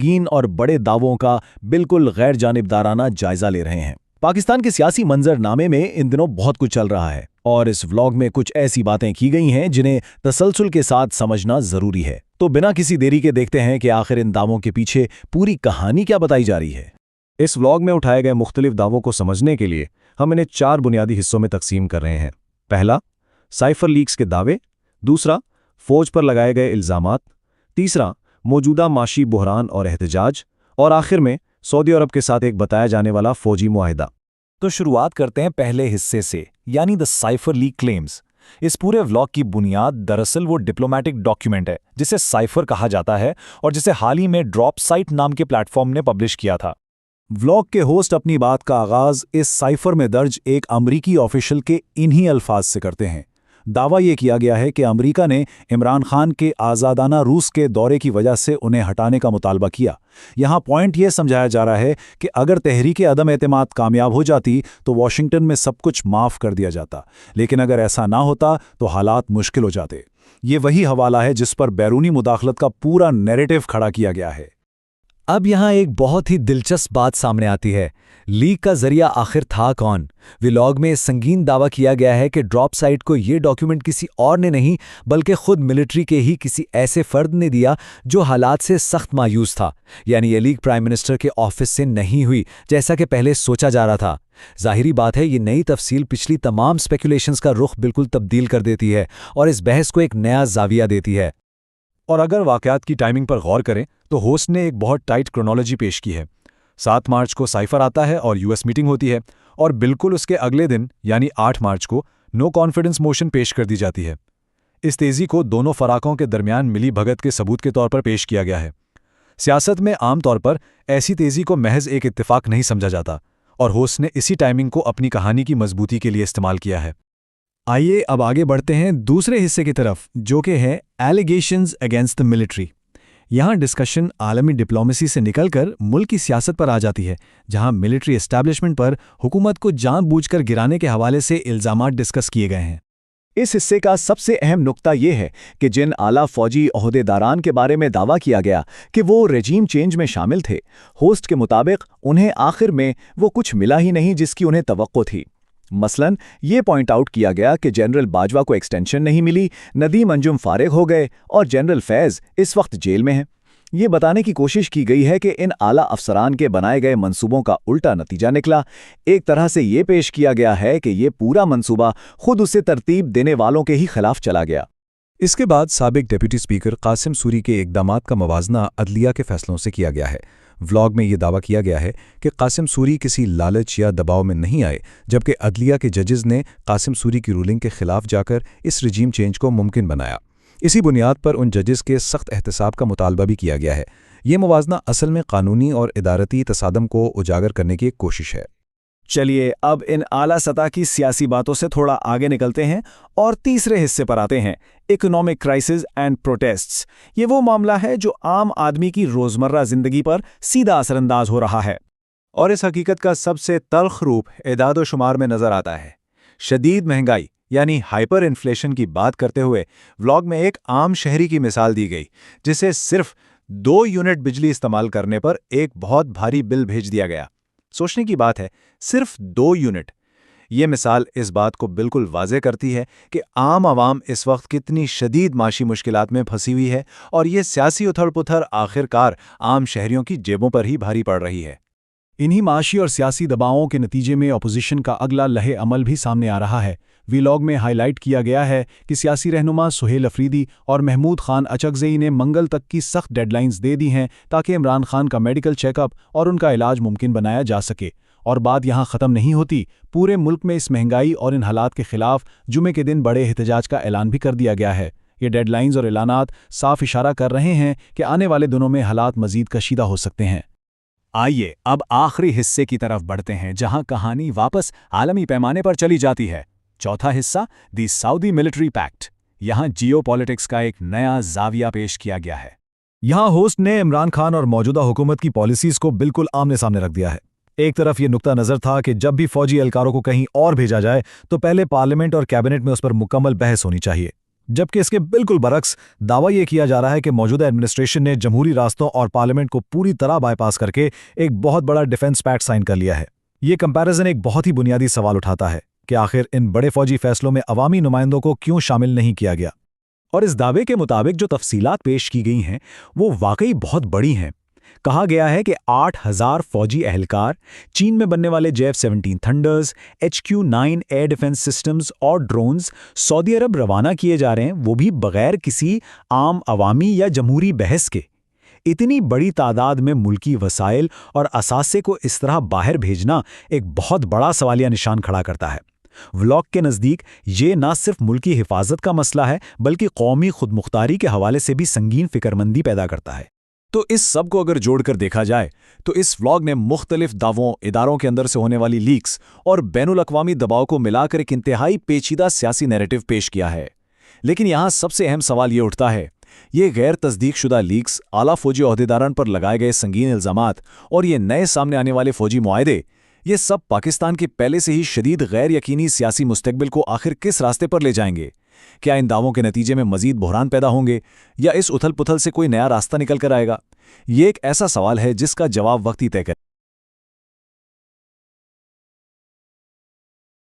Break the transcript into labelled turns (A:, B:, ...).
A: संगीन और बड़े दावों का बिल्कुल गैर जानिबदाराना जायजा ले रहे हैं। पाकिस्तान के सियासी मंजरनामे में इन दिनों बहुत कुछ चल रहा है और इस व्लॉग में कुछ ऐसी बातें की गई हैं जिन्हें तसलसल के साथ समझना जरूरी है। तो बिना किसी देरी के देखते हैं कि आखिर इन दावों के पीछे पूरी कहानी क्या बताई जा रही है।
B: इस व्लॉग में उठाए गए मुख्तलिफ दावों को समझने के लिए हम इन्हें 4 बुनियादी हिस्सों में तकसीम कर रहे हैं। पहला, साइफर लीक्स के दावे। दूसरा, फौज पर लगाए गए इल्ज़ामात। तीसरा, मौजूदा माशी बुहरान और एहतजाज। और आखिर में सऊदी अरब के साथ एक बताया जाने वाला फौजी मुआहिदा।
A: तो शुरुआत करते हैं पहले हिस्से से, यानी द साइफर लीक क्लेम्स। इस पूरे व्लॉग की बुनियाद दरअसल वो डिप्लोमेटिक डॉक्यूमेंट है जिसे साइफर कहा जाता है और जिसे हाल ही में ड्रॉप साइट नाम के प्लेटफॉर्म ने पब्लिश किया था।
B: व्लॉग के होस्ट अपनी बात का आगाज इस साइफर में दर्ज एक अमरीकी ऑफिशियल के इन्हीं अल्फाज से करते हैं। दावा ये किया गया है कि अमेरिका ने इमरान खान के आज़ादाना रूस के दौरे की वजह से उन्हें हटाने का मुतालबा किया। यहाँ पॉइंट ये समझाया जा रहा है कि अगर तहरीक अदम एतमाद कामयाब हो जाती तो वॉशिंगटन में सब कुछ माफ़ कर दिया जाता, लेकिन अगर ऐसा ना होता तो हालात मुश्किल हो जाते। ये वही हवाला है जिस पर बैरूनी मुदाखलत का पूरा नैरेटिव खड़ा किया गया है।
A: अब यहाँ एक बहुत ही दिलचस्प बात सामने आती है, लीक का जरिया आखिर था कौन? व्लॉग में संगीन दावा किया गया है कि ड्रॉप साइट को ये डॉक्यूमेंट किसी और ने नहीं बल्कि खुद मिलिट्री के ही किसी ऐसे फर्द ने दिया जो हालात से सख्त मायूस था। यानी ये लीक प्राइम मिनिस्टर के ऑफिस से नहीं हुई जैसा कि पहले सोचा जा रहा था। जाहिरी बात है ये नई तफसील पिछली तमाम स्पेकुलेशंस का रुख बिल्कुल तब्दील कर देती है और इस बहस को एक नया जाविया देती है।
B: और अगर वाक़यात की टाइमिंग पर गौर करें तो होस्ट ने एक बहुत टाइट क्रोनोलॉजी पेश की है। 7 मार्च को साइफर आता है और यूएस मीटिंग होती है और बिल्कुल उसके अगले दिन यानी 8 मार्च को नो कॉन्फिडेंस मोशन पेश कर दी जाती है। इस तेज़ी को दोनों फराकों के दरमियान मिली भगत के सबूत के तौर पर पेश किया गया है। सियासत में आम तौर पर ऐसी तेज़ी को महज एक इत्तेफाक नहीं समझा जाता और होस्ट ने इसी टाइमिंग को अपनी कहानी की मजबूती के लिए इस्तेमाल किया है।
C: आइए अब आगे बढ़ते हैं दूसरे हिस्से की तरफ, जो कि है एलिगेशंस अगेंस्ट द मिलिट्री। यहाँ डिस्कशन आलमी डिप्लोमेसी से निकलकर मुल्क की सियासत पर आ जाती है, जहाँ मिलिट्री एस्टैब्लिशमेंट पर हुकूमत को जानबूझकर गिराने के हवाले से इल्ज़ामात डिस्कस किए गए हैं।
A: इस हिस्से का सबसे अहम नुक्ता ये है कि जिन आला फौजी ओहदेदारान के बारे में दावा किया गया कि वो रेजीम चेंज में शामिल थे, होस्ट के मुताबिक उन्हें आखिर में वो कुछ मिला ही नहीं जिसकी उन्हें तवक्को थी। मसलन ये पॉइंट आउट किया गया कि जनरल बाजवा को एक्सटेंशन नहीं मिली, नदीम अंजुम फारिग हो गए और जनरल फैज़ इस वक्त जेल में हैं। ये बताने की कोशिश की गई है कि इन आला अफसरान के बनाए गए मंसूबों का उल्टा नतीजा निकला। एक तरह से ये पेश किया गया है कि ये पूरा मंसूबा खुद उसे तरतीब देने वालों के ही खिलाफ चला गया।
B: इसके बाद साबिक डिप्टी स्पीकर कासिम सूरी के इक़दामात का मवाजना अदलिया के फैसलों से किया गया है। व्लॉग में ये दावा किया गया है कि कासिम सूरी किसी लालच या दबाव में नहीं आए, जबकि अदलिया के जजेस ने कासिम सूरी की रूलिंग के खिलाफ जाकर इस रिजीम चेंज को मुमकिन बनाया। इसी बुनियाद पर उन जजेस के सख्त एहतसाब का मुतालबा भी किया गया है। ये मुवाजना असल में कानूनी और इदारती तसादम को उजागर करने की एक कोशिश है।
C: चलिए अब इन आला सतह की सियासी बातों से थोड़ा आगे निकलते हैं और तीसरे हिस्से पर आते हैं, इकोनॉमिक क्राइसिस एंड प्रोटेस्ट्स। ये वो मामला है जो आम आदमी की रोज़मर्रा ज़िंदगी पर सीधा असरअंदाज हो रहा है
B: और इस हकीकत का सबसे तल्ख रूप एदाद शुमार में नज़र आता है। शदीद महंगाई यानी हाइपर इन्फ्लेशन की बात करते हुए व्लॉग में एक आम शहरी की मिसाल दी गई, जिसे सिर्फ 2 यूनिट बिजली इस्तेमाल करने पर एक बहुत भारी बिल भेज दिया गया। सोचने की बात है, सिर्फ 2 यूनिट। ये मिसाल इस बात को बिल्कुल वाज़े करती है कि आम आवाम इस वक्त कितनी शदीद माशी मुश्किलात में फंसी हुई है और ये सियासी उथल-पुथल आखिरकार आम शहरियों की जेबों पर ही भारी पड़ रही है।
C: इन्हीं माशी और सियासी दबावों के नतीजे में अपोजिशन का अगला लहे अमल भी सामने आ रहा है। व्लॉग में हाईलाइट किया गया है कि सियासी रहनुमा सुहेल अफरीदी और महमूद खान अचकज़ई ने मंगल तक की सख्त डेडलाइंस दे दी हैं ताकि इमरान खान का मेडिकल चेकअप और उनका इलाज मुमकिन बनाया जा सके। और बात यहाँ ख़त्म नहीं होती, पूरे मुल्क में इस महंगाई और इन हालात के खिलाफ जुमे के दिन बड़े एहतजाज का ऐलान भी कर दिया गया है। ये डेडलाइंस और ऐलानात साफ इशारा कर रहे हैं कि आने वाले दिनों में हालात मज़ीद कशीदा हो सकते हैं।
A: आइए अब आखिरी हिस्से की तरफ बढ़ते हैं, जहां कहानी वापस आलमी पैमाने पर चली जाती है। चौथा हिस्सा, दी सऊदी मिलिट्री पैक्ट। यहां जियोपॉलिटिक्स का एक नया जाविया पेश किया गया है।
C: यहाँ होस्ट ने इमरान खान और मौजूदा हुकूमत की पॉलिसीज़ को बिल्कुल आमने सामने रख दिया है। एक तरफ ये नुक्ता नज़र था कि जब भी फौजी एहलकारों को कहीं और भेजा जाए तो पहले पार्लियामेंट और कैबिनेट में उस पर मुकम्मल बहस होनी चाहिए। जबकि इसके बिल्कुल बरक्स दावा ये किया जा रहा है कि मौजूदा एडमिनिस्ट्रेशन ने जमहूरी रास्तों और पार्लियामेंट को पूरी तरह बाईपास करके एक बहुत बड़ा डिफेंस पैक्ट साइन कर लिया है। ये कंपैरिजन एक बहुत ही बुनियादी सवाल उठाता है कि आखिर इन बड़े फौजी फैसलों में अवामी नुमाइंदों को क्यों शामिल नहीं किया गया। और इस दावे के मुताबिक जो तफसीलात पेश की गई हैं वो वाकई बहुत बड़ी हैं। कहा गया है कि 8,000 फौजी एहलकार, चीन में बनने वाले JF-17 thunder's, HQ-9 air defence systems और ड्रोन्स सऊदी अरब रवाना किए जा रहे हैं, वो भी बगैर किसी आम अवामी या जमहूरी बहस के। इतनी बड़ी तादाद में मुल्की वसाइल और असासे को इस तरह बाहर भेजना एक बहुत बड़ा सवालिया निशान खड़ा करता है। व्लॉग के नज़दीक ये ना सिर्फ मुल्की हिफाजत का मसला है बल्कि कौमी खुदमुख्तारी के हवाले से भी संगीन फिक्रमंदी पैदा करता है।
A: तो इस सब को अगर जोड़कर देखा जाए तो इस व्लॉग ने मुख्तलिफ दावों, इदारों के अंदर से होने वाली लीक्स और बैनुल अक़वामी दबाव को मिलाकर एक इंतहाई पेचीदा सियासी नैरेटिव पेश किया है। लेकिन यहाँ सबसे अहम सवाल ये उठता है, ये गैर तस्दीक शुदा लीक्स, आला फौजी ओहदेदारान पर लगाए गए संगीन इल्ज़ामात और ये नए सामने आने वाले फौजी मुआहदे, ये सब पाकिस्तान के पहले से ही शदीद गैर यकीनी सियासी मुस्तकबिल को आखिर किस रास्ते पर ले जाएंगे? क्या इन दावों के नतीजे में मजीद बहरान पैदा होंगे या इस उथल पुथल से कोई नया रास्ता निकल कर आएगा? ये एक ऐसा सवाल है जिसका जवाब वक्त ही तय करे।